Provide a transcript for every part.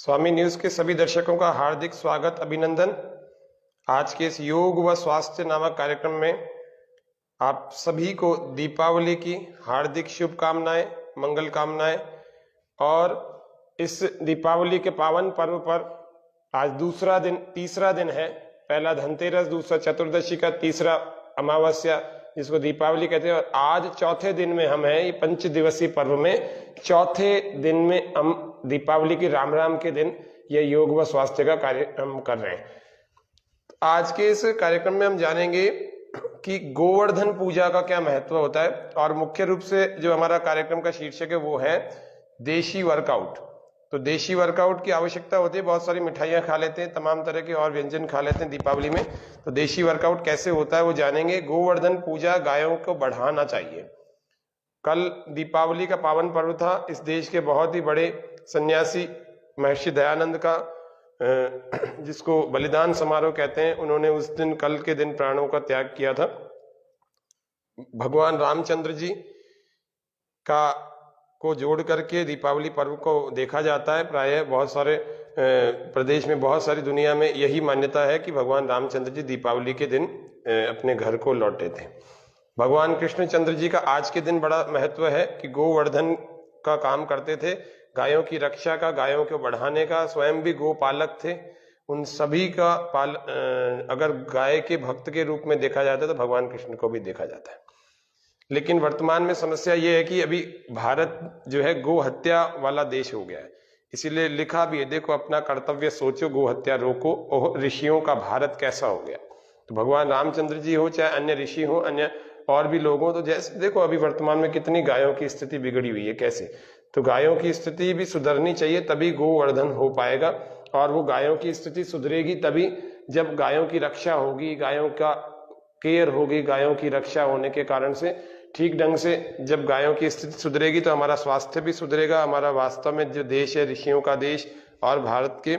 स्वामी news के सभी दर्शकों का हार्दिक स्वागत, अभिनंदन। आज के इस योग व स्वास्थ्य नामक कार्यक्रम में आप सभी को दीपावली की हार्दिक शुभकामनाएं, मंगल कामनाएं। और इस दीपावली के पावन पर्व पर आज तीसरा दिन है। पहला धनतेरस, दूसरा चतुर्दशी का, तीसरा अमावस्या जिसको दीपावली कहते हैं। और आज चौथे दिन में हम हैं। ये 5 दिवसीय पर्व में चौथे दिन में हम दीपावली की राम के दिन ये योग व स्वास्थ्य का कार्य हम कर रहे हैं। आज के इस कार्यक्रम में हम जानेंगे कि गोवर्धन पूजा का क्या महत्व होता है। और मुख्य रूप से जो हमारा कार्यक्रम का शीर्षक है वो है देशी वर्कआउट। तो देशी वर्कआउट की आवश्यकता होती है। बहुत सारी मिठाइयाँ खा लेते हैं, तमाम तरह के और व्यंजन खा लेते हैं दीपावली में। तो देशी वर्कआउट कैसे होता है वो जानेंगे। गोवर्धन पूजा, गायों को बढ़ाना चाहिए। कल दीपावली का पावन पर्व था। इस देश के बहुत ही बड़े सन्यासी महर्षि दयानंद का, जिसको बलिदान समारोह कहते हैं, उन्होंने उस दिन, कल के दिन प्राणों का त्याग किया था। भगवान रामचंद्र जी को जोड़ करके दीपावली पर्व को देखा जाता है। प्रायः बहुत सारे प्रदेश में, बहुत सारी दुनिया में यही मान्यता है कि भगवान रामचंद्र जी दीपावली के दिन अपने घर को लौटे थे। भगवान कृष्णचंद्र जी का आज के दिन बड़ा महत्व है कि गोवर्धन का काम करते थे, गायों की रक्षा का, गायों को बढ़ाने का। स्वयं भी गोपालक थे। उन सभी का अगर गाय के भक्त के रूप में देखा जाता है तो भगवान कृष्ण को भी देखा जाता है। लेकिन वर्तमान में समस्या ये है कि अभी भारत जो है गो हत्या वाला देश हो गया है। इसीलिए लिखा भी है, देखो अपना कर्तव्य सोचो, गो हत्या रोको, ओह ऋषियों का भारत कैसा हो गया। तो भगवान रामचंद्र जी हो, चाहे अन्य ऋषि हो, अन्य और भी लोग हो, तो जैसे देखो अभी वर्तमान में कितनी गायों की स्थिति बिगड़ी हुई है, कैसे। तो गायों की स्थिति भी सुधरनी चाहिए, तभी गोवर्धन हो पाएगा। और वो गायों की स्थिति सुधरेगी तभी जब गायों की रक्षा होगी, गायों का केयर होगी। गायों की रक्षा होने के कारण से, ठीक ढंग से जब गायों की स्थिति सुधरेगी तो हमारा स्वास्थ्य भी सुधरेगा। हमारा वास्तव में जो देश है, ऋषियों का देश, और भारत के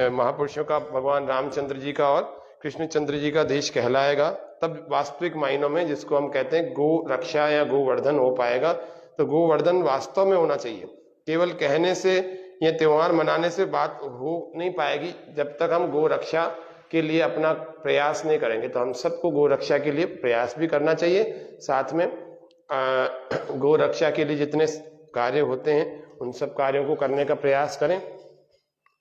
महापुरुषों का, भगवान रामचंद्र जी का और कृष्णचंद्र जी का देश कहलाएगा। तब वास्तविक मायनों में, जिसको हम कहते हैं गो रक्षा या गोवर्धन, हो पाएगा। तो गोवर्धन वास्तव में होना चाहिए। केवल कहने से या त्योहार मनाने से बात हो नहीं पाएगी जब तक हम गो रक्षा के लिए अपना प्रयास नहीं करेंगे। तो हम सबको गो रक्षा के लिए प्रयास भी करना चाहिए। साथ में गो रक्षा के लिए जितने कार्य होते हैं उन सब कार्यों को करने का प्रयास करें,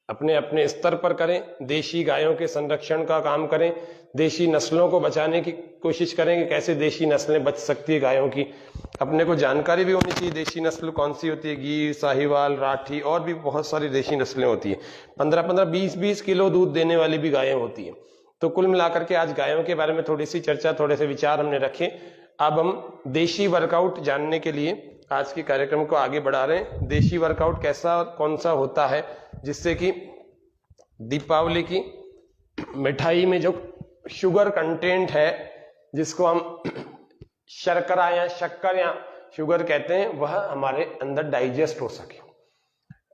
अपने अपने स्तर पर करें। देशी गायों के संरक्षण का काम करें, देशी नस्लों को बचाने की कोशिश करें कि कैसे देशी नस्लें बच सकती है गायों की। अपने को जानकारी भी होनी चाहिए देशी नस्ल कौन सी होती है, गिर, साहिवाल, राठी, और भी बहुत सारी देशी नस्लें होती है। 15-15, 20-20 किलो दूध देने वाली भी गायें होती हैं। तो कुल मिलाकर के आज गायों के बारे में थोड़ी सी चर्चा, थोड़े से विचार हमने रखे। अब हम देशी वर्कआउट जानने के लिए आज के कार्यक्रम को आगे बढ़ा रहे हैं। देशी वर्कआउट कैसा और कौन सा होता है, जिससे कि दीपावली की मिठाई में जो शुगर कंटेंट है, जिसको हम शर्करा या शक्कर या शुगर कहते हैं, वह हमारे अंदर डाइजेस्ट हो सके।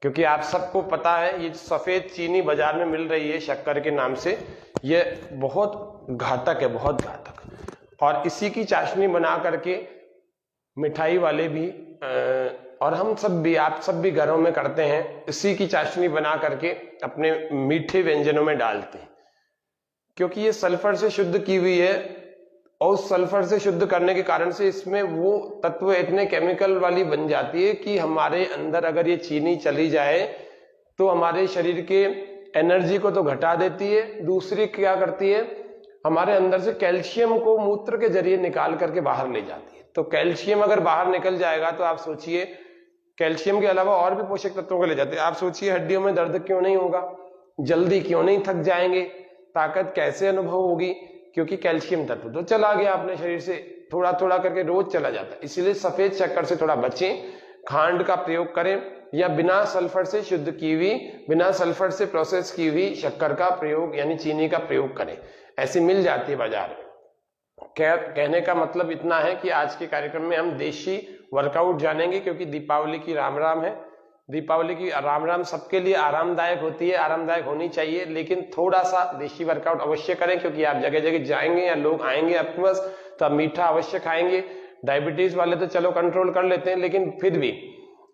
क्योंकि आप सबको पता है ये सफेद चीनी बाजार में मिल रही है शक्कर के नाम से, ये बहुत घातक है, बहुत घातक। और इसी की चाशनी बना करके मिठाई वाले भी और हम सब भी, आप सब भी घरों में करते हैं, इसी की चाशनी बना करके अपने मीठे व्यंजनों में डालते हैं। क्योंकि ये सल्फर से शुद्ध की हुई है, और उस सल्फर से शुद्ध करने के कारण से इसमें वो तत्व इतने केमिकल वाली बन जाती है कि हमारे अंदर अगर ये चीनी चली जाए तो हमारे शरीर के एनर्जी को तो घटा देती है, दूसरी क्या करती है, हमारे अंदर से कैल्शियम को मूत्र के जरिए निकाल करके बाहर ले जाती है। तो कैल्शियम अगर बाहर निकल जाएगा तो आप सोचिए, कैल्शियम के अलावा और भी पोषक तत्वों को ले जाते हैं। आप सोचिए हड्डियों में दर्द क्यों नहीं होगा, जल्दी क्यों नहीं थक जाएंगे, ताकत कैसे अनुभव होगी, क्योंकि कैल्शियम तत्व तो चला गया अपने शरीर से, थोड़ा थोड़ा करके रोज चला जाता है। इसीलिए सफेद शक्कर से थोड़ा बचें, खांड का प्रयोग करें, या बिना सल्फर से शुद्ध की हुई, बिना सल्फर से प्रोसेस की हुई शक्कर का प्रयोग यानी चीनी का प्रयोग करें। ऐसी मिल जाती है बाजार में। कहने का मतलब इतना है कि आज के कार्यक्रम में हम देशी वर्कआउट जानेंगे, क्योंकि दीपावली की राम है। दीपावली की राम सबके लिए आरामदायक होती है, आरामदायक होनी चाहिए, लेकिन थोड़ा सा देशी वर्कआउट अवश्य करें। क्योंकि आप जगह जगह जाएंगे या लोग आएंगे आपके पास, तो आप मीठा अवश्य खाएंगे। डायबिटीज वाले तो चलो कंट्रोल कर लेते हैं, लेकिन फिर भी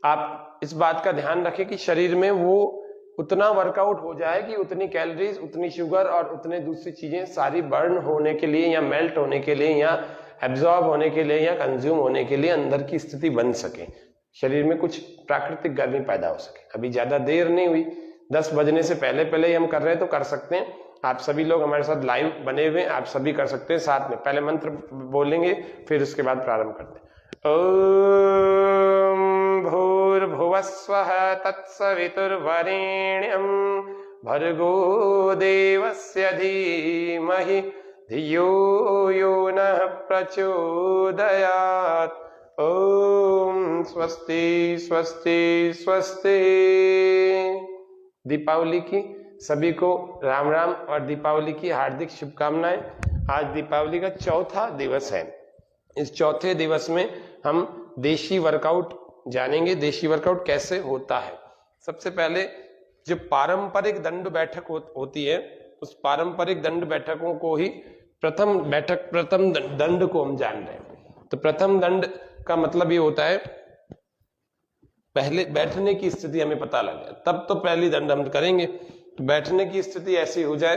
आप इस बात का ध्यान रखें कि शरीर में वो उतना वर्कआउट हो जाए कि उतनी कैलोरीज, उतनी शुगर और उतने दूसरी चीजें सारी बर्न होने के लिए या मेल्ट होने के लिए या एब्जॉर्ब होने के लिए या कंज्यूम होने के लिए अंदर की स्थिति बन सके, शरीर में कुछ प्राकृतिक गर्मी पैदा हो सके। अभी ज्यादा देर नहीं हुई, 10 बजने से पहले पहले ही हम कर रहे हैं, तो कर सकते हैं। आप सभी लोग हमारे साथ लाइव बने हुए हैं, आप सभी कर सकते हैं साथ में। पहले मंत्र बोलेंगे, फिर उसके बाद प्रारंभ करते हैं। ओम भूर्भुवस्वः तत्सवितुर्वरेण्यं भर्गो देवस्य धीमहि धियो यो नः प्रचोदयात्। ओम स्वस्ति स्वस्ति स्वस्ति। दीपावली की सभी को राम राम और दीपावली की हार्दिक शुभकामनाएं। आज दीपावली का चौथा दिवस है। इस चौथे दिवस में हम देशी वर्कआउट जानेंगे, देशी वर्कआउट कैसे होता है। सबसे पहले जो पारंपरिक दंड बैठक होती है, उस पारंपरिक दंड बैठकों को ही प्रथम दंड को हम जान रहे हैं। तो प्रथम दंड का मतलब ये होता है, पहले बैठने की स्थिति हमें पता लग जाए तब तो पहली दंड हम करेंगे। तो बैठने की स्थिति ऐसी हो जाए,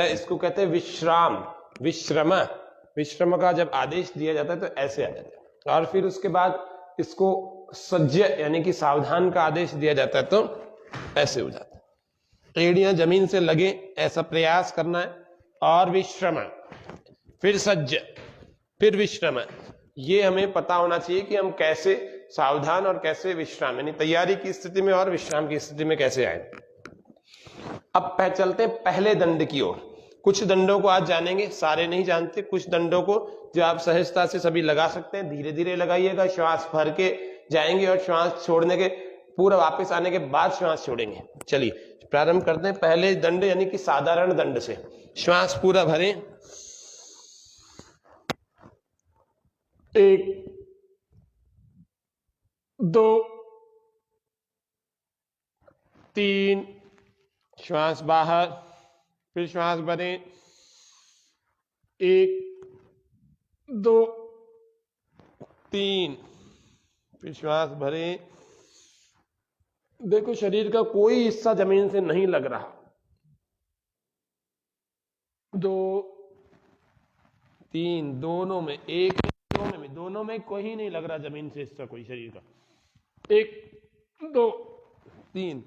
इसको कहते हैं विश्राम। विश्रम का जब आदेश दिया जाता है तो ऐसे आ जाता है, और फिर उसके बाद इसको सज्ज यानी कि सावधान का आदेश दिया जाता है तो ऐसे हो जाता है। एड़ियां जमीन से लगे ऐसा प्रयास करना है, और विश्रम, फिर सज्ज, फिर विश्रम। ये हमें पता होना चाहिए कि हम कैसे सावधान और कैसे विश्राम, यानी तैयारी की स्थिति में और विश्राम की स्थिति में कैसे आए। अब चलते हैं पहले दंड की ओर। कुछ दंडों को आज जानेंगे, सारे नहीं जानते। कुछ दंडों को जो आप सहजता से सभी लगा सकते हैं, धीरे धीरे लगाइएगा। श्वास भर के जाएंगे और श्वास छोड़ने के पूरा वापस आने के बाद श्वास छोड़ेंगे। चलिए प्रारंभ करते हैं पहले दंड यानी कि साधारण दंड से। श्वास पूरा भरें, 1 2 3, श्वास बाहर, फिर श्वास भरें, 1 2 3, फिर श्वास भरें। देखो शरीर का कोई हिस्सा जमीन से नहीं लग रहा। 2 3, दोनों में, एक दोनों में कोई नहीं लग रहा जमीन से हिस्सा कोई शरीर का। 1 2 3,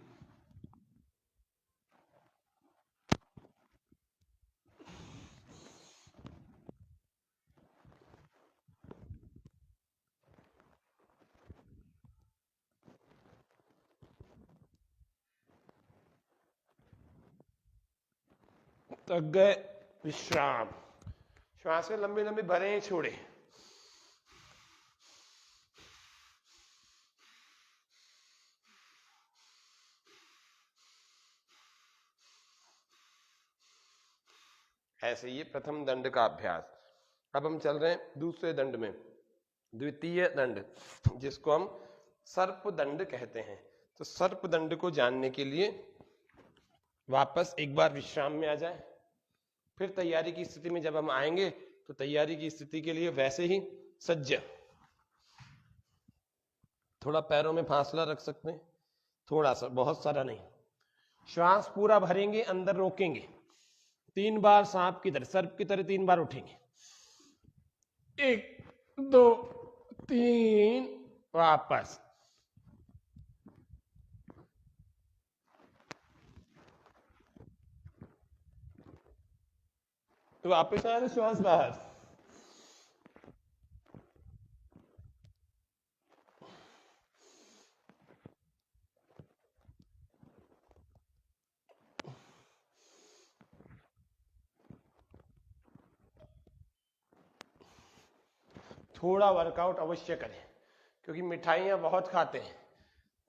तक गए। विश्राम, श्वासें लंबी लंबी भरें, छोड़े। ऐसे ये प्रथम दंड का अभ्यास। अब हम चल रहे हैं दूसरे दंड में, द्वितीय दंड, जिसको हम सर्प दंड कहते हैं। तो सर्प दंड को जानने के लिए वापस एक बार विश्राम में आ जाए, फिर तैयारी की स्थिति में जब हम आएंगे तो तैयारी की स्थिति के लिए वैसे ही सज्ज। थोड़ा पैरों में फासला रख सकते हैं, थोड़ा सा, बहुत सारा नहीं। श्वास पूरा भरेंगे, अंदर रोकेंगे, 3 बार सांप की तरह, सर्प की तरह 3 बार उठेंगे। 1 2 3, वापस। तो वापस आ रहे, श्वास बाहर। थोड़ा वर्कआउट अवश्य करें, क्योंकि मिठाइयाँ बहुत खाते हैं।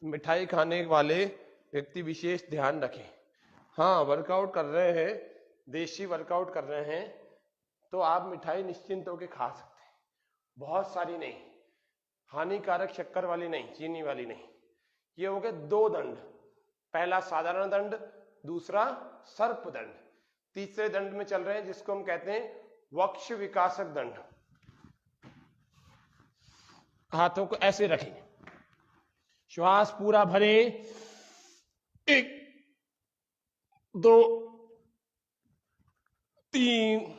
मिठाई खाने वाले व्यक्ति विशेष ध्यान रखें। हाँ, वर्कआउट कर रहे हैं, देशी वर्कआउट कर रहे हैं, तो आप मिठाई निश्चिंत होकर खा सकते हैं। बहुत सारी नहीं, हानिकारक शक्कर वाली नहीं, चीनी वाली नहीं। ये हो गए 2 दंड, पहला साधारण दंड, दूसरा सर्प दंड। तीसरे दंड में चल रहे हैं जिसको हम कहते हैं वक्ष विकासक दंड। हाथों को ऐसे रखें, श्वास पूरा भरें, 1 2 3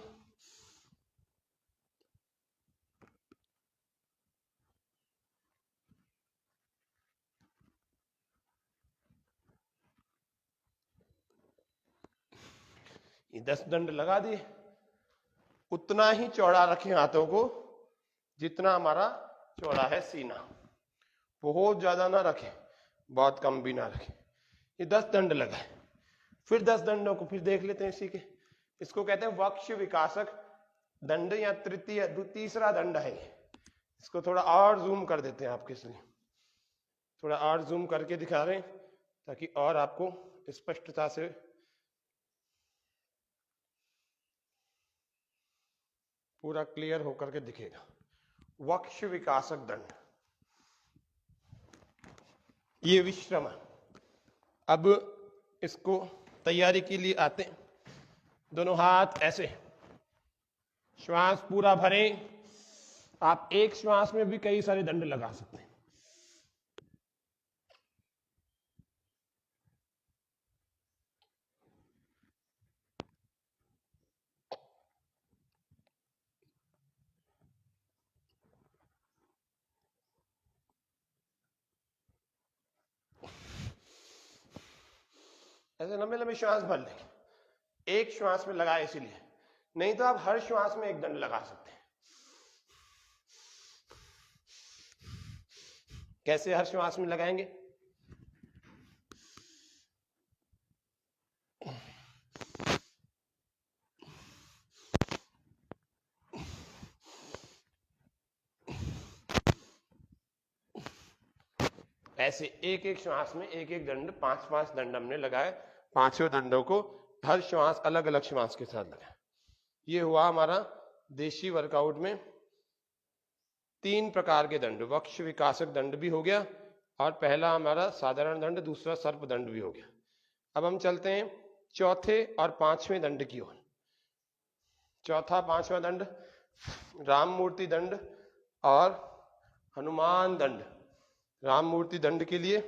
ये 10 दंड लगा दिए। उतना ही चौड़ा रखें हाथों को जितना हमारा चौड़ा है सीना, बहुत ज्यादा ना रखें, बहुत कम भी ना रखें। ये 10 दंड लगाए। फिर 10 दंडों को फिर देख लेते हैं इसी के। इसको कहते हैं वक्ष विकासक दंड या तीसरा दंड है। इसको थोड़ा और जूम कर देते हैं आपके लिए, थोड़ा और जूम करके दिखा रहे हैं ताकि और आपको स्पष्टता से पूरा क्लियर होकर के दिखेगा। वक्ष विकासक दंड, ये विश्रम। अब इसको तैयारी के लिए आते हैं। दोनों हाथ ऐसे, श्वास पूरा भरें। आप एक श्वास में भी कई सारे दंड लगा सकते हैं। ऐसे लंबे लंबे श्वास भर लेंगे, एक श्वास में लगाए इसीलिए, नहीं तो आप हर श्वास में एक दंड लगा सकते हैं। कैसे हर श्वास में लगाएंगे? ऐसे एक एक श्वास में एक एक दंड, 5-5 दंड हमने लगाए। पांचों दंडों को हर श्वास अलग अलग श्वास के साथ लगाए। ये हुआ हमारा देशी वर्कआउट में 3 प्रकार के दंड। वक्ष विकासक दंड भी हो गया, और पहला हमारा साधारण दंड, दूसरा सर्प दंड भी हो गया। अब हम चलते हैं चौथे और 5वें दंड की ओर। चौथा 5वां दंड राम मूर्ति दंड और हनुमान दंड। राम मूर्ति दंड के लिए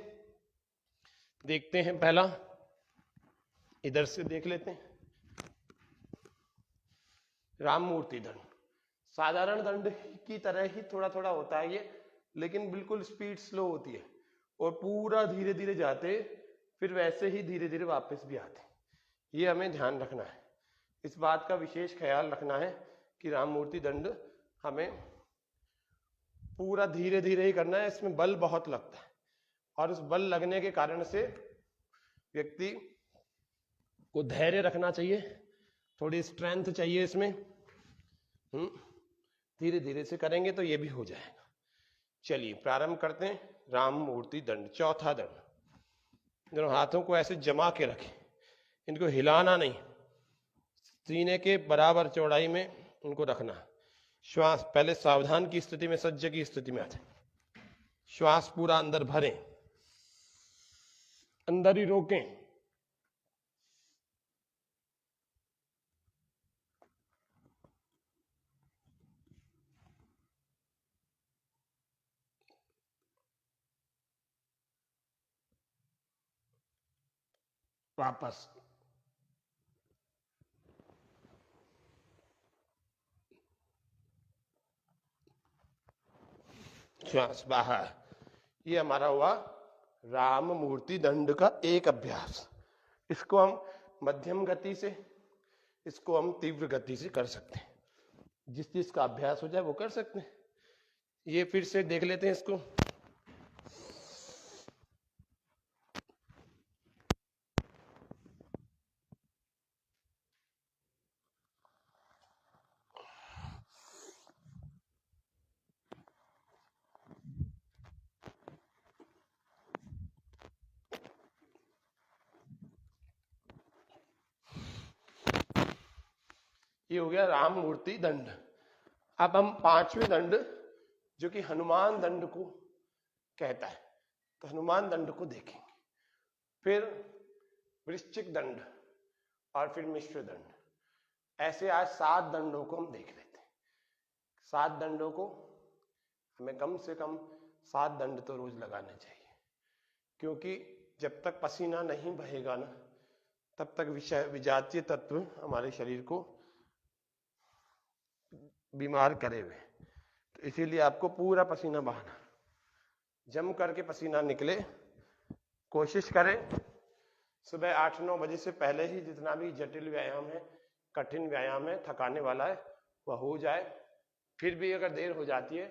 देखते हैं, पहला इधर से देख लेते हैं। राम मूर्ति दंड साधारण दंड की तरह ही थोड़ा थोड़ा होता है ये, लेकिन बिल्कुल स्पीड स्लो होती है और पूरा धीरे धीरे जाते, फिर वैसे ही धीरे धीरे वापस भी आते। ये हमें ध्यान रखना है, इस बात का विशेष ख्याल रखना है कि राम मूर्ति दंड हमें पूरा धीरे धीरे ही करना है। इसमें बल बहुत लगता है, और उस बल लगने के कारण से व्यक्ति को धैर्य रखना चाहिए, थोड़ी स्ट्रेंथ चाहिए इसमें। धीरे धीरे से करेंगे तो ये भी हो जाएगा। चलिए प्रारंभ करते हैं। राम मूर्ति दंड, चौथा दंड। दोनों हाथों को ऐसे जमा के रखें, इनको हिलाना नहीं, सीने के बराबर चौड़ाई में उनको रखना। श्वास पहले सावधान की स्थिति में, सज्ज की स्थिति में आते, श्वास पूरा अंदर भरें, अंदर ही रोकें। वापस श्वास बाहर। ये हमारा हुआ राम मूर्ति दंड का एक अभ्यास। इसको हम मध्यम गति से, इसको हम तीव्र गति से कर सकते हैं। जिस चीज का अभ्यास हो जाए वो कर सकते हैं। ये फिर से देख लेते हैं इसको। ये हो गया राम मूर्ति दंड। अब हम 5वें दंड, जो कि हनुमान दंड को कहता है, तो हनुमान दंड को देखेंगे। फिर वृश्चिक दंड और फिर मिश्र दंड। ऐसे आज 7 दंडों को हम देख लेते हैं। 7 दंडों को हमें कम से कम 7 दंड तो रोज लगाने चाहिए, क्योंकि जब तक पसीना नहीं बहेगा ना, तब तक विजातीय तत्व हमारे शरीर को बीमार करे हुए। तो इसीलिए आपको पूरा पसीना बहाना, जम करके पसीना निकले। कोशिश करें सुबह 8-9 बजे से पहले ही जितना भी जटिल व्यायाम है, कठिन व्यायाम है, थकाने वाला है, वह हो जाए। फिर भी अगर देर हो जाती है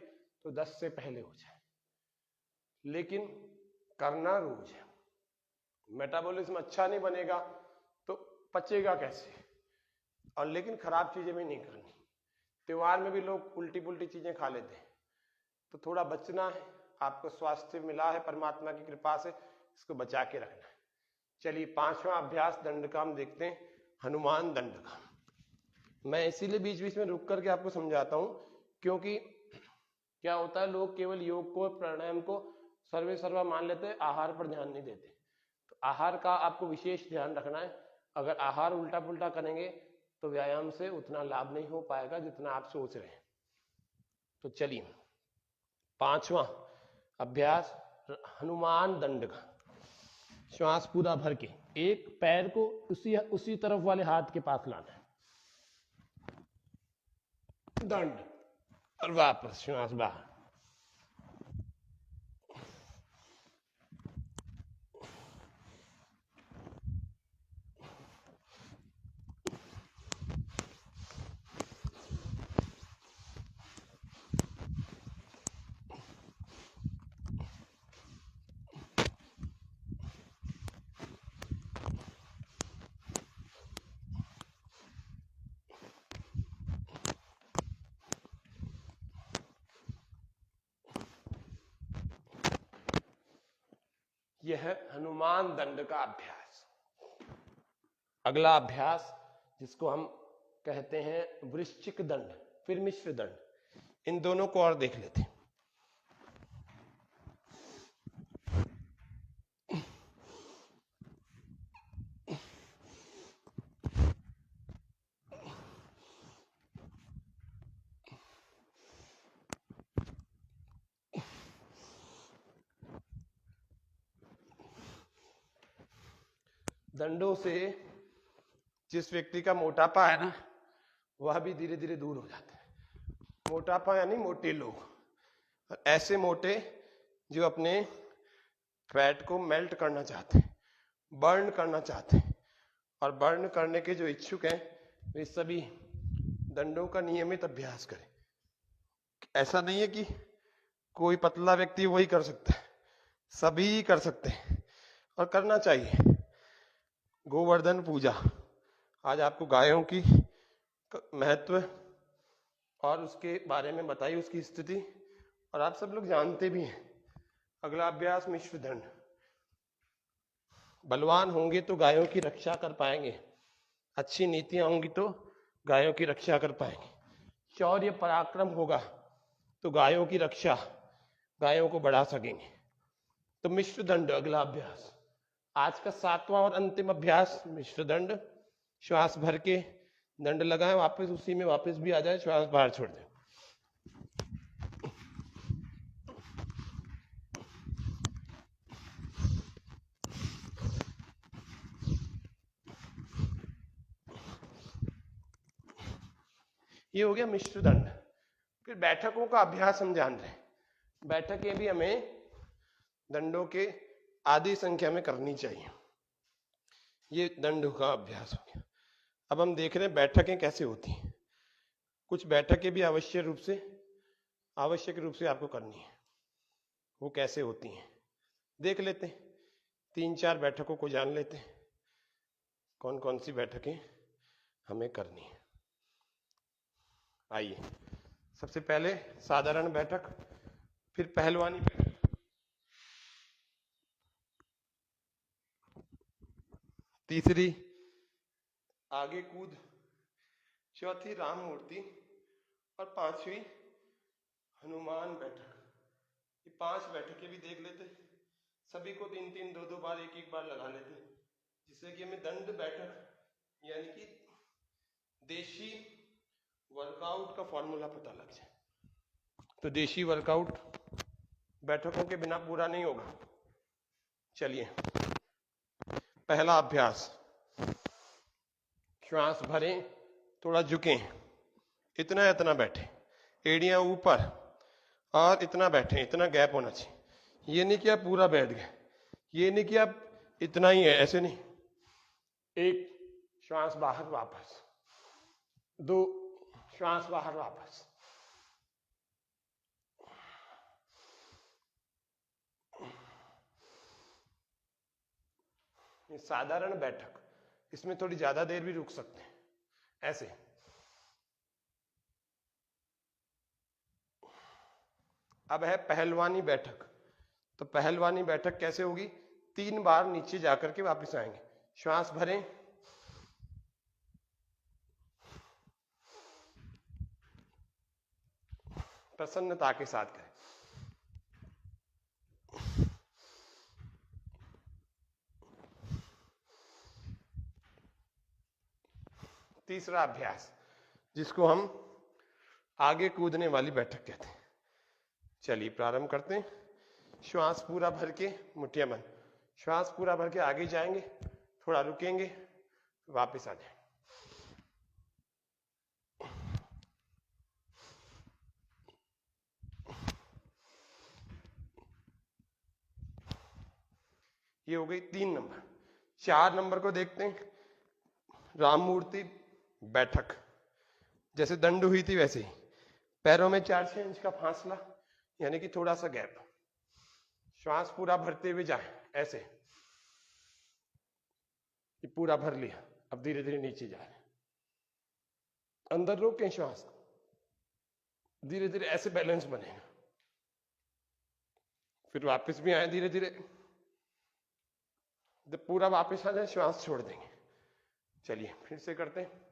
तो 10 से पहले हो जाए, लेकिन करना रोज है। मेटाबॉलिज्म अच्छा नहीं बनेगा तो पचेगा कैसे? और लेकिन खराब चीजें भी नहीं करनी। त्योहार में भी लोग उल्टी पुल्टी चीजें खा लेते हैं, तो थोड़ा बचना है। आपको स्वास्थ्य मिला है परमात्मा की कृपा से, इसको बचा के रखना है। चलिए 5वां अभ्यास दंड का हम देखते हैं, हनुमान दंड का। मैं इसीलिए बीच बीच में रुक करके आपको समझाता हूं, क्योंकि क्या होता है, लोग केवल योग को, प्राणायाम को सर्वे सर्वा मान लेते हैं, आहार पर ध्यान नहीं देते। तो आहार का आपको विशेष ध्यान रखना है। अगर आहार उल्टा पुल्टा करेंगे तो व्यायाम से उतना लाभ नहीं हो पाएगा जितना आप सोच रहे हैं। तो चलिए 5वां अभ्यास हनुमान दंड का। श्वास पूरा भर के एक पैर को उसी तरफ वाले हाथ के पास लाना है, दंड, और वापस श्वास बाहर। यह है हनुमान दंड का अभ्यास। अगला अभ्यास जिसको हम कहते हैं वृश्चिक दंड, फिर मिश्र दंड। इन दोनों को और देख लेते हैं। दंडों से जिस व्यक्ति का मोटापा है ना, वह भी धीरे धीरे दूर हो जाता है। मोटापा यानी मोटे लोग, ऐसे मोटे जो अपने फैट को मेल्ट करना चाहते हैं, बर्न करना चाहते हैं, और बर्न करने के जो इच्छुक हैं वे सभी दंडों का नियमित अभ्यास करें। ऐसा नहीं है कि कोई पतला व्यक्ति वही कर सकता है, सभी कर सकते हैं और करना चाहिए। गोवर्धन पूजा, आज आपको गायों की महत्व और उसके बारे में बताई, उसकी स्थिति, और आप सब लोग जानते भी हैं। अगला अभ्यास मिश्र दंड। बलवान होंगे तो गायों की रक्षा कर पाएंगे, अच्छी नीतियां होंगी तो गायों की रक्षा कर पाएंगे, शौर्य पराक्रम होगा तो गायों की रक्षा, गायों को बढ़ा सकेंगे। तो मिश्र दंड अगला अभ्यास, आज का 7वां और अंतिम अभ्यास मिश्र दंड। श्वास भर के दंड लगाएं, वापस उसी में वापस भी आ जाए, श्वास बाहर छोड़ दें। ये हो गया मिश्र दंड। फिर बैठकों का अभ्यास हम जान रहे हैं। बैठकें भी हमें दंडों के आधी संख्या में करनी चाहिए। ये दंड का अभ्यास हो गया। अब हम देख रहे हैं बैठकें कैसे होती हैं। कुछ बैठकें भी आवश्यक रूप से आपको करनी है। वो कैसे होती हैं देख लेते हैं। 3-4 बैठकों को जान लेते हैं, कौन कौन सी बैठकें हमें करनी है। आइए, सबसे पहले साधारण बैठक, फिर पहलवानी बैठक, तीसरी आगे कूद, चौथी राम मूर्ति, और 5वीं हनुमान बैठक। ये 5 बैठकें भी देख लेते हैं। सभी को 3-3, 2-2 बार, 1-1 बार लगा लेते हैं, जिससे कि हमें दंड बैठक यानी कि देशी वर्कआउट का फॉर्मूला पता लग जाए। तो देशी वर्कआउट बैठकों के बिना पूरा नहीं होगा। चलिए पहला अभ्यास, श्वास भरें, थोड़ा झुकें, इतना इतना बैठे, एड़ियां ऊपर और इतना बैठे, इतना गैप होना चाहिए। ये नहीं कि आप पूरा बैठ गए, ये नहीं कि आप इतना ही है, ऐसे नहीं। एक श्वास बाहर वापस, दो श्वास बाहर वापस, ये साधारण बैठक, इसमें थोड़ी ज्यादा देर भी रुक सकते हैं, ऐसे। अब है पहलवानी बैठक। तो पहलवानी बैठक कैसे होगी? 3 बार नीचे जाकर के वापस आएंगे। श्वास भरें, प्रसन्नता के साथ करें। तीसरा अभ्यास, जिसको हम आगे कूदने वाली बैठक कहते हैं। चलिए प्रारंभ करते हैं। श्वास पूरा भर के, मुठ्ठियां बंद, श्वास पूरा भर के आगे जाएंगे, थोड़ा रुकेंगे, वापस आ जाएंगे। ये हो गई 3 नंबर। 4 नंबर को देखते हैं, राम मूर्ति बैठक। जैसे दंड हुई थी वैसे ही, पैरों में 4-6 इंच का फासला, यानी कि थोड़ा सा गैप। श्वास पूरा भरते हुए जाए, ऐसे ये पूरा भर लिया, अब धीरे धीरे नीचे जा रहे, अंदर रोकें श्वास, धीरे धीरे ऐसे बैलेंस बनेगा। फिर वापस भी आए धीरे धीरे, जब पूरा वापस आ जाए श्वास छोड़ देंगे। चलिए फिर से करते हैं।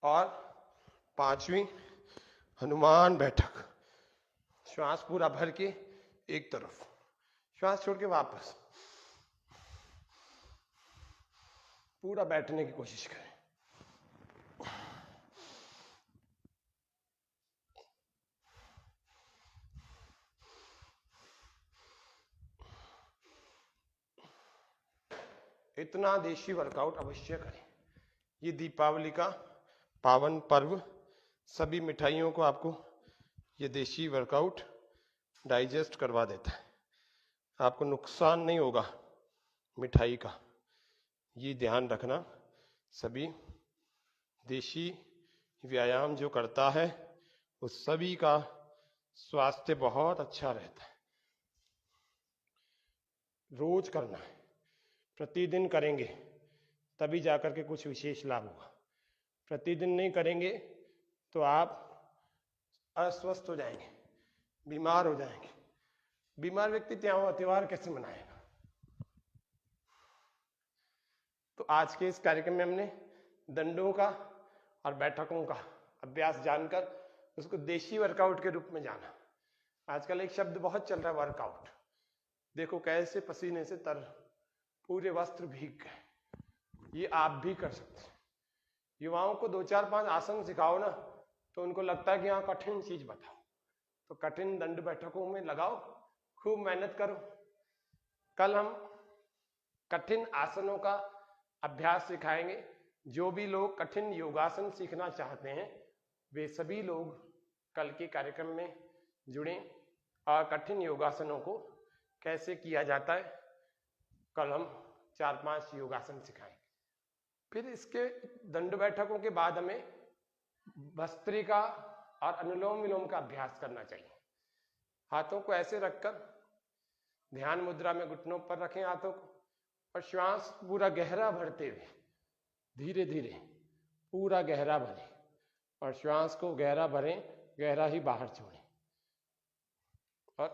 और 5वीं हनुमान बैठक। श्वास पूरा भर के एक तरफ, श्वास छोड़ के वापस, पूरा बैठने की कोशिश करें। इतना देशी वर्कआउट अवश्य करें। ये दीपावली का पावन पर्व, सभी मिठाइयों को आपको ये देशी वर्कआउट डाइजेस्ट करवा देता है। आपको नुकसान नहीं होगा मिठाई का, ये ध्यान रखना। सभी देशी व्यायाम जो करता है उस सभी का स्वास्थ्य बहुत अच्छा रहता है। रोज करना है, प्रतिदिन करेंगे तभी जाकर के कुछ विशेष लाभ होगा। प्रतिदिन नहीं करेंगे तो आप अस्वस्थ हो जाएंगे, बीमार हो जाएंगे। बीमार व्यक्ति त्योहार कैसे मनाएगा? तो आज के इस कार्यक्रम में हमने दंडों का और बैठकों का अभ्यास जानकर उसको देशी वर्कआउट के रूप में जाना। आजकल एक शब्द बहुत चल रहा है, वर्कआउट। देखो कैसे पसीने से तर पूरे वस्त्र भीग गए। ये आप भी कर सकते हैं। युवाओं को 2-4-5 आसन सिखाओ ना, तो उनको लगता है कि हाँ कठिन चीज बताओ। तो कठिन दंड बैठकों में लगाओ, खूब मेहनत करो। कल हम कठिन आसनों का अभ्यास सिखाएंगे। जो भी लोग कठिन योगासन सीखना चाहते हैं वे सभी लोग कल के कार्यक्रम में जुड़ें और कठिन योगासनों को कैसे किया जाता है कल हम 4-5 योगासन सिखाएंगे। फिर इसके दंड बैठकों के बाद हमें भस्त्रिका और अनुलोम विलोम का अभ्यास करना चाहिए। हाथों को ऐसे रखकर ध्यान मुद्रा में घुटनों पर रखें हाथों को, और श्वास पूरा गहरा भरते हुए धीरे धीरे पूरा गहरा भरें, और श्वास को गहरा भरें, गहरा ही बाहर छोड़ें, और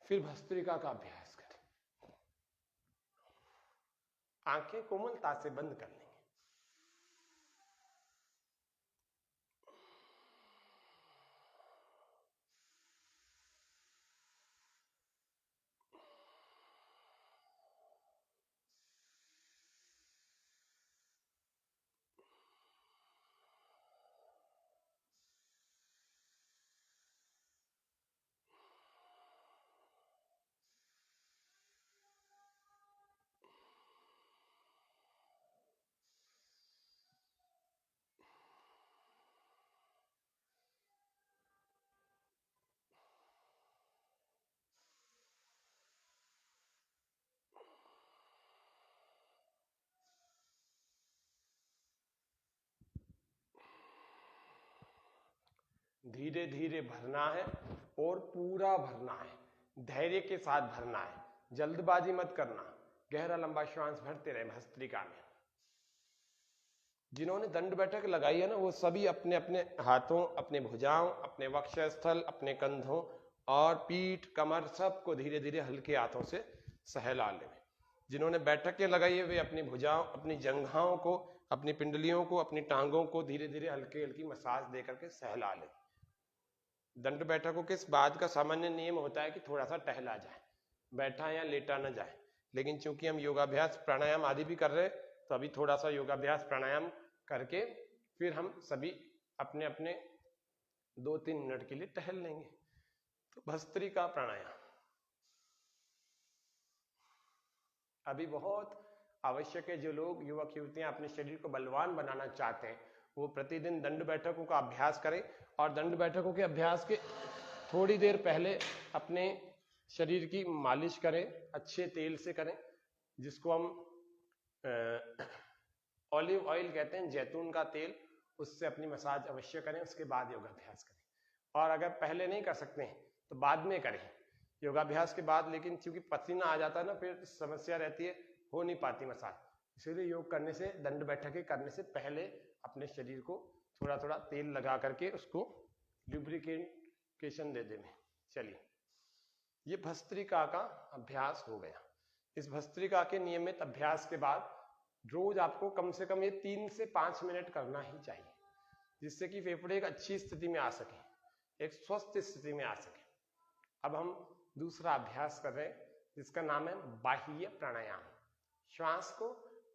फिर भस्त्रिका का अभ्यास करें। आंखें कोमलता से बंद कर लेंगे। धीरे धीरे भरना है और पूरा भरना है, धैर्य के साथ भरना है, जल्दबाजी मत करना। गहरा लंबा श्वास भरते रहे भस्त्रिका में। जिन्होंने दंड बैठक लगाई है ना, वो सभी अपने अपने हाथों, अपने भुजाओं, अपने वक्षस्थल, अपने कंधों और पीठ, कमर, सबको धीरे धीरे हल्के हाथों से सहला ले। जिन्होंने बैठकें लगाई है वे अपनी भुजाओं, अपनी जंघाओं को, अपनी पिंडलियों को, अपनी टांगों को धीरे धीरे हल्की हल्की मसाज देकर के सहला ले। दंड बैठकों के इस बात का सामान्य नियम होता है कि थोड़ा सा टहला जाए, बैठा या लेटा न जाए। लेकिन चूंकि हम योगाभ्यास प्राणायाम आदि भी कर रहे हैं, तो अभी थोड़ा सा योगाभ्यास प्राणायाम करके फिर हम सभी अपने अपने 2-3 मिनट के लिए टहल लेंगे। तो भस्त्रिका प्राणायाम अभी बहुत आवश्यक है। जो लोग, युवक युवतियां अपने शरीर को बलवान बनाना चाहते हैं, वो प्रतिदिन दंड बैठकों का अभ्यास करें और दंड बैठकों के अभ्यास के थोड़ी देर पहले अपने शरीर की मालिश करें, अच्छे तेल से करें, जिसको हम ऑलिव ऑयल कहते हैं, जैतून का तेल, उससे अपनी मसाज अवश्य करें। उसके बाद योगाभ्यास करें। और अगर पहले नहीं कर सकते हैं तो बाद में करें योगाभ्यास के बाद। लेकिन क्योंकि पसीना आ जाता है ना, फिर समस्या रहती है, हो नहीं पाती मसाज। इसीलिए योग करने से, दंड बैठकें करने से पहले अपने शरीर को थोड़ा थोड़ा तेल लगा करके उसको लुब्रिकेशन दे देने। चलिए, ये भस्त्रिका का अभ्यास हो गया। इस भस्त्रिका के नियमित अभ्यास के बाद रोज आपको कम से कम ये 3 से 5 मिनट करना ही चाहिए, जिससे कि फेफड़े एक अच्छी स्थिति में आ सके, एक स्वस्थ स्थिति में आ सके। अब हम दूसरा अभ्यास कर रहे हैं, जिसका नाम है बाह्य प्राणायाम। श्वास को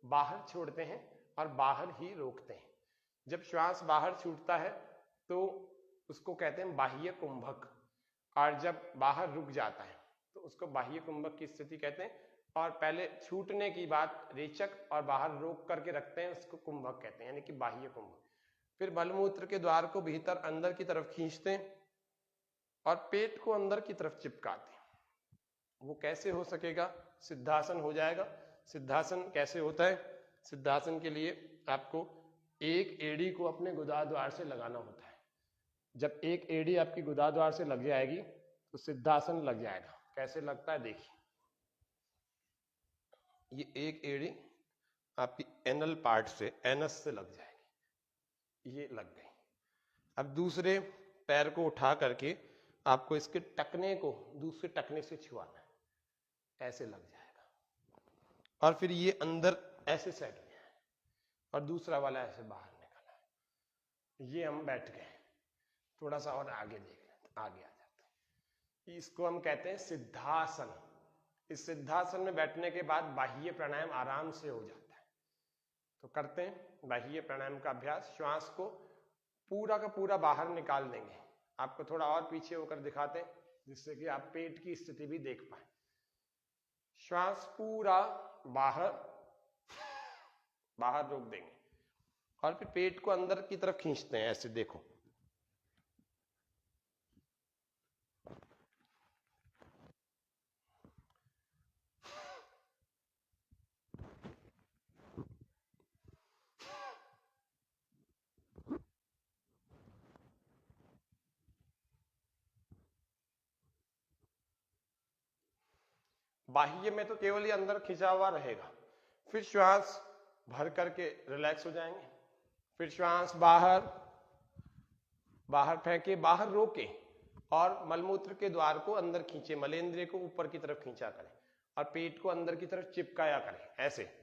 बाहर छोड़ते हैं और बाहर ही रोकते हैं। जब श्वास बाहर छूटता है तो उसको कहते हैं बाह्य कुंभक, और जब बाहर रुक जाता है तो उसको बाह्य कुंभक की स्थिति कहते हैं। और पहले छूटने की बात रेचक और बाहर रोक करके रखते हैं, उसको कुंभक कहते हैं, यानी कि बाह्य कुंभक। फिर मलमूत्र के द्वार को भीतर अंदर की तरफ खींचते हैं और पेट को अंदर की तरफ चिपकाते हैं। वो कैसे हो सकेगा? सिद्धासन हो जाएगा। सिद्धासन कैसे होता है? सिद्धासन के लिए आपको एक एड़ी को अपने गुदाद्वार से लगाना होता है। जब एक एड़ी आपकी गुदाद्वार से लग जाएगी तो सिद्धासन लग जाएगा। कैसे लगता है देखिए, ये एक एड़ी आपकी एनल पार्ट से, एनस से लग जाएगी, ये लग गई। अब दूसरे पैर को उठा करके आपको इसके टकने को दूसरे टकने से छुआना है, ऐसे लग जाएगा। और फिर ये अंदर ऐसे सेट में है और दूसरा वाला ऐसे बाहर निकला है। ये हम बैठ गए, थोड़ा सा और आगे देख लेते, आगे आ जाते हैं। इसको हम कहते हैं सिद्धासन। इस सिद्धासन में बैठने के बाद बाह्य प्राणायाम आराम से हो जाता है। तो करते हैं बाह्य प्राणायाम का अभ्यास। श्वास को पूरा का पूरा बाहर निकाल देंगे। आपको थोड़ा और पीछे होकर दिखाते हैं, जिससे कि आप पेट की स्थिति भी देख पाए। श्वास पूरा बाहर बाहर रोक देंगे और फिर पेट को अंदर की तरफ खींचते हैं, ऐसे देखो। बाह्य में तो केवल ये अंदर खिंचा हुआ रहेगा। फिर श्वास भर करके रिलैक्स हो जाएंगे। फिर श्वास बाहर बाहर फेंके, बाहर रोके और मलमूत्र के द्वार को अंदर खींचे, मलेंद्रिय को ऊपर की तरफ खींचा करें और पेट को अंदर की तरफ चिपकाया करें, ऐसे।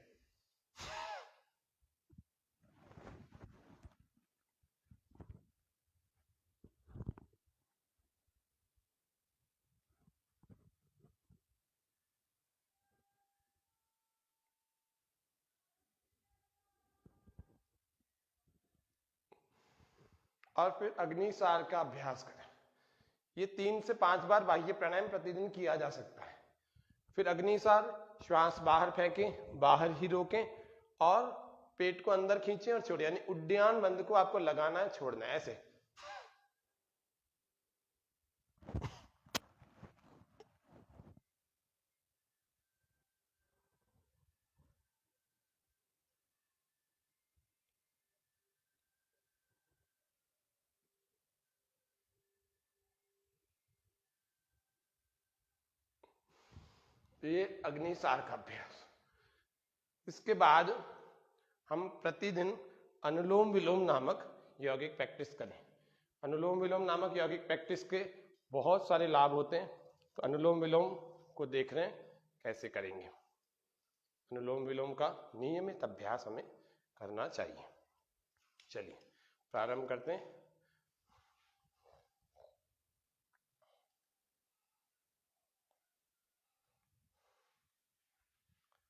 और फिर अग्निसार का अभ्यास करें। ये 3 से 5 बार बाह्य प्राणायाम प्रतिदिन किया जा सकता है। फिर अग्निसार, श्वास बाहर फेंकें, बाहर ही रोकें और पेट को अंदर खींचें और छोड़ें, यानी उड्डयन बंद को आपको लगाना है, छोड़ना है, ऐसे। ये अग्निसार का अभ्यास। इसके बाद हम प्रतिदिन अनुलोम विलोम नामक यौगिक प्रैक्टिस करें। अनुलोम विलोम नामक यौगिक प्रैक्टिस के बहुत सारे लाभ होते हैं, तो अनुलोम विलोम को देख रहे हैं कैसे करेंगे। अनुलोम विलोम का नियमित अभ्यास हमें करना चाहिए। चलिए प्रारंभ करते हैं।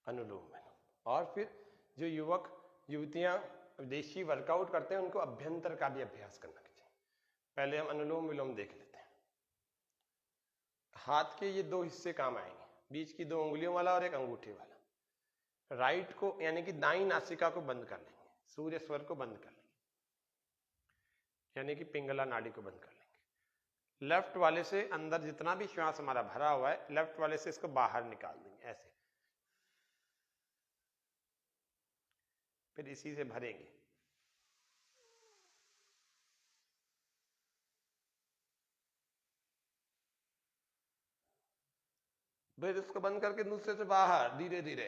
अनुलोम विलोम। और फिर जो युवक युवतियां विदेशी वर्कआउट करते हैं उनको अभ्यंतर का भी अभ्यास करना चाहिए। पहले हम अनुलोम विलोम देख लेते हैं। हाथ के ये दो हिस्से काम आएंगे, बीच की दो उंगलियों वाला और एक अंगूठे वाला। राइट को यानी कि दाईं नासिका को बंद कर लेंगे, सूर्य स्वर को बंद कर लेंगे, यानी कि पिंगला नाड़ी को बंद कर लेंगे। लेफ्ट वाले से अंदर जितना भी श्वास हमारा भरा हुआ है, लेफ्ट वाले से इसको बाहर निकाल देंगे ऐसे, फिर इसी से भरेंगे। फिर इसको बंद करके दूसरे से बाहर धीरे धीरे।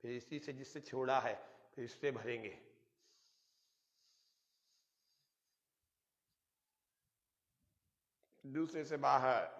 फिर इसी से जिससे छोड़ा है फिर इससे भरेंगे। दूसरे से बाहर।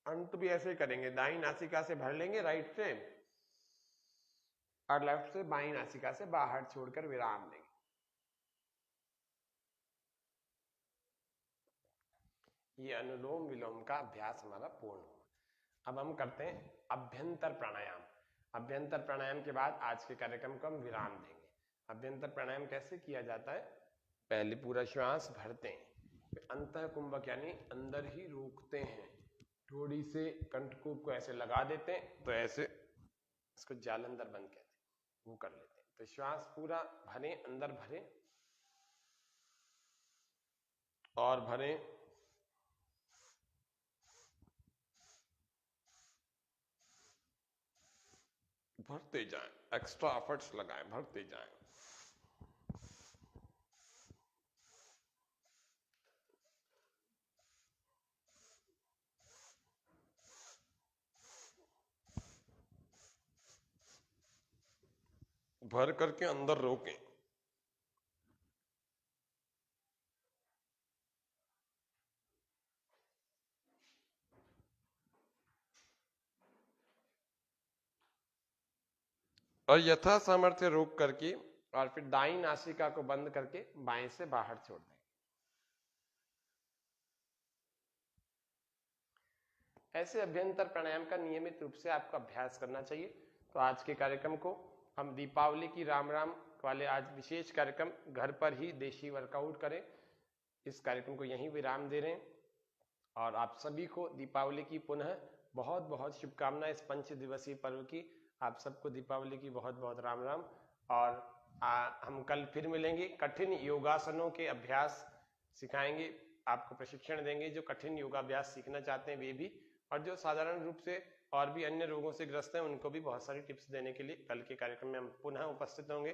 अंत भी ऐसे करेंगे, दाईं नासिका से भर लेंगे राइट से, और लेफ्ट से बाईं नासिका से बाहर छोड़कर विराम देंगे। ये अनुलोम विलोम का अभ्यास हमारा पूर्ण हुआ। अब हम करते हैं अभ्यंतर प्राणायाम। अभ्यंतर प्राणायाम के बाद आज के कार्यक्रम को हम विराम देंगे। अभ्यंतर प्राणायाम कैसे किया जाता है? पहले पूरा श्वास भरते हैं, अंतः कुंभक यानी अंदर ही रोकते हैं, थोड़ी से कंठकूप को ऐसे लगा देते हैं, तो ऐसे इसको जालंधर बंद कहते हैं, वो कर लेते हैं। तो श्वास पूरा भरें, अंदर भरें और भरें, भरते जाएं, एक्स्ट्रा एफर्ट्स लगाएं, भरते जाएं। भर करके अंदर रोकें। और यथा सामर्थ्य रोक करके और फिर दाईं नासिका को बंद करके बाएं से बाहर छोड़ दें। ऐसे अभ्यंतर प्राणायाम का नियमित रूप से आपको अभ्यास करना चाहिए। तो आज के कार्यक्रम को हम दीपावली की राम राम वाले आज विशेष कार्यक्रम घर पर ही देशी वर्कआउट करें, इस कार्यक्रम को यहीं विराम दे रहे हैं। और आप सभी को दीपावली की पुनः बहुत बहुत शुभकामनाएं। इस 5 दिवसीय पर्व की आप सबको दीपावली की बहुत बहुत राम राम। और हम कल फिर मिलेंगे, कठिन योगासनों के अभ्यास सिखाएंगे, आपको प्रशिक्षण देंगे। जो कठिन योगाभ्यास सीखना चाहते हैं वे भी, और जो साधारण रूप से और भी अन्य रोगों से ग्रस्त हैं उनको भी बहुत सारी टिप्स देने के लिए कल के कार्यक्रम में हम पुनः उपस्थित होंगे।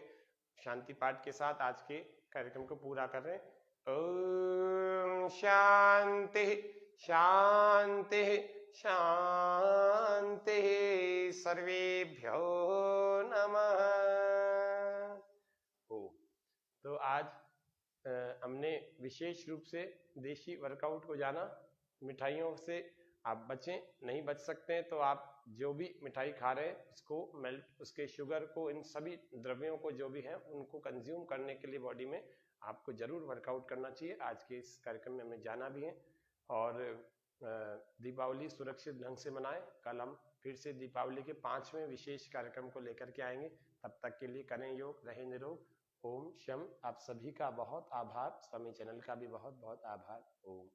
शांति पाठ के साथ आज के कार्यक्रम को पूरा कर रहे हैं। ओम शांति शांति शांति, सर्वेभ्यो नमः। ओम। तो आज हमने विशेष रूप से देशी वर्कआउट को जाना। मिठाइयों से आप बचें, नहीं बच सकते हैं तो आप जो भी मिठाई खा रहे हैं उसको मेल्ट, उसके शुगर को, इन सभी द्रव्यों को जो भी हैं उनको कंज्यूम करने के लिए बॉडी में आपको जरूर वर्कआउट करना चाहिए। आज के इस कार्यक्रम में हमें जाना भी है और दीपावली सुरक्षित ढंग से मनाएं। कल हम फिर से दीपावली के 5वें विशेष कार्यक्रम को लेकर के आएंगे। तब तक के लिए करें योग, रहें निरोग। ओम शम। आप सभी का बहुत आभार, स्वामी चैनल का भी बहुत बहुत आभार। ओम।